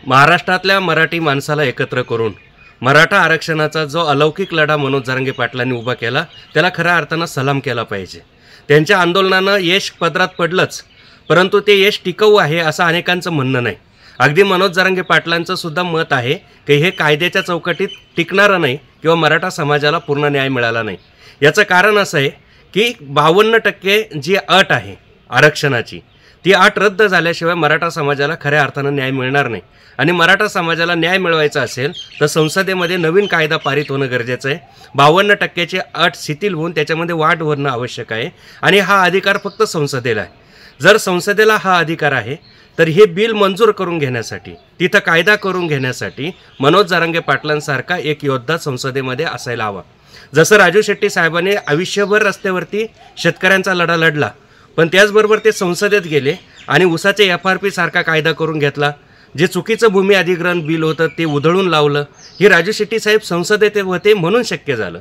महाराष्ट्रातल्या मराठी माणसाला एकत्र करून मराठा आरक्षणाचा जो अलौकिक लढा मनोज जरांगे पाटलांनी उभा केला त्याला खऱ्या अर्थानं सलाम केला पाहिजे। त्यांच्या आंदोलनानं यश पदरात पडलंच, परंतु ते यश टिकाऊ आहे असं अनेकांचं म्हणणं नाही। अगदी मनोज जरांगे पाटलांचं सुद्धा मत आहे की हे कायद्याच्या चौकटीत टिकणारं नाही किंवा मराठा समाजाला पूर्ण न्याय मिळाला नाही। याचं कारण असं आहे की 52% जी अट आहे आरक्षणाची ती अट रद्द झाल्याशिवाय मराठा समाजाला खऱ्या अर्थानं न्याय मिळणार नाही। आणि मराठा समाजाला न्याय मिळवायचा असेल तर संसदेमध्ये नवीन कायदा पारित होणं गरजेचं आहे। 52%ची अट शिथिल होऊन त्याच्यामध्ये वाढ होणं आवश्यक आहे आणि हा अधिकार फक्त संसदेला आहे। जर संसदेला हा अधिकार आहे तर हे बिल मंजूर करून घेण्यासाठी तिथं कायदा करून घेण्यासाठी मनोज जरांगे पाटलांसारखा एक योद्धा संसदेमध्ये असायला हवा। जसं राजू शेट्टी साहेबांनी आयुष्यभर रस्त्यावरती शेतकऱ्यांचा लढा लढला, पण त्याचबरोबर ते संसदेत गेले आणि उसाचे FRP सारखा कायदा करून घेतला। जे चुकीचं भूमी अधिग्रहण बिल होतं ते उधळून लावलं। हे राजू शेट्टी साहेब संसदेत होते म्हणून शक्य झालं।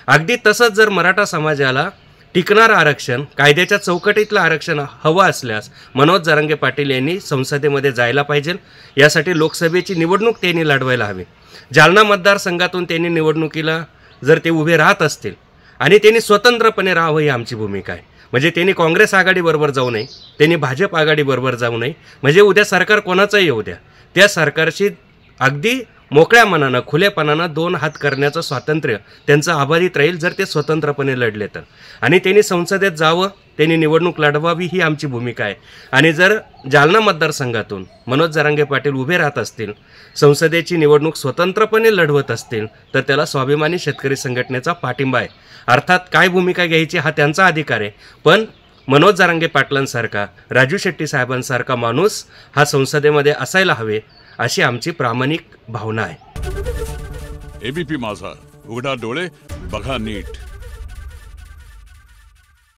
अगदी तसंच जर मराठा समाजाला टिकणारं आरक्षण कायद्याच्या चौकटीतलं आरक्षण हवं असल्यास मनोज जरांगे पाटील यांनी संसदेमध्ये जायला पाहिजे। यासाठी लोकसभेची निवडणूक त्यांनी लढवायला हवी। जालना मतदारसंघातून त्यांनी निवडणुकीला जर ते उभे राहत असतील आणि त्यांनी स्वतंत्रपणे राहावं ही आमची भूमिका आहे। म्हणजे त्यांनी काँग्रेस आघाडीबरोबर जाऊ नये, त्यांनी भाजप आघाडीबरोबर जाऊ नये। म्हणजे उद्या सरकार कोणाचंही येऊ द्या, त्या सरकारशी अगदी मोकळ्या मनानं खुलेपणानं 2 हात करण्याचं स्वातंत्र्य त्यांचं अबाधित राहील जर ते स्वतंत्रपणे लढले तर। आणि त्यांनी संसदेत जावं, त्यांनी निवडणूक लढवावी ही आमची भूमिका आहे। आणि जर जालना मतदारसंघातून मनोज जरांगे पाटील उभे राहत असतील, संसदेची निवडणूक स्वतंत्रपणे लढवत असतील तर त्याला स्वाभिमानी शेतकरी संघटनेचा पाठिंबा आहे। अर्थात काय भूमिका घ्यायची हा त्यांचा अधिकार आहे, पण मनोज जरांगे पाटलांसारखा राजू शेट्टी साहेबांसारखा माणूस हा संसदेमध्ये असायला हवे अशी आमची प्रामाणिक भावना आहे। एबीपी माझा, उघडा डोळे बघा नीट।